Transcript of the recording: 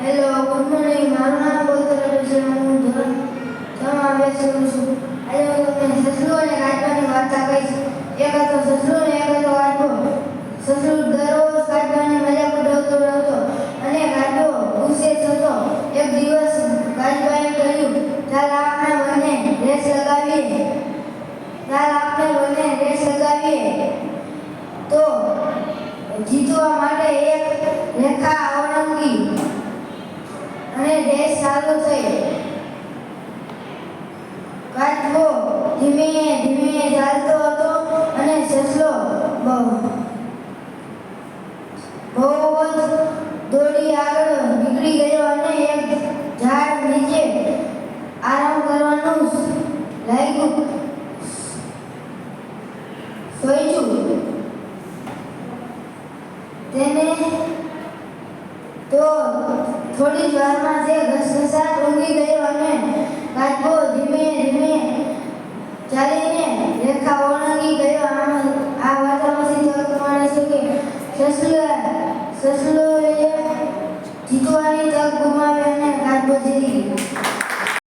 Hello, good morning. મારું નામ ગોતરા છે. હું ધોરણ 6 માં અભ્યાસ કરું છું. આજે હું તમને સસલું અને કાચબાની વાર્તા કહીશ. એક હતો સસલું અને એક હતો કાચબો. સસલું દરરોજ કાચબાની મજાક ઉડાવતો અને કાચબો ગુસ્સે થતો. એક દિવસ કાચબાએ કહ્યું, ચાલ આપણે બંને રેસ લગાવીએ. તો જીતવા માટે એક રેખા ઓળંગી અને રેસ ચાલુ થઈ. કાચબો ધીમે ધીમે ચાલતો હતો અને સસલો બહુ દોડી આગળ નીકળી ગયો અને એક ઝાડ નીચે આરામ કરવાનું લાગ્યું. સોચ્યું તેને તો થોડી જ વારમાં તે ઘસઘસાટ ઊંઘી ગયો અને કાચબો ધીમે ધીમે ચાલીને રેખા ઓળંગી ગયો. આ વાર્તામાંથી તક મળે છે કે સસલોએ જીતવાની તક ગુમાવી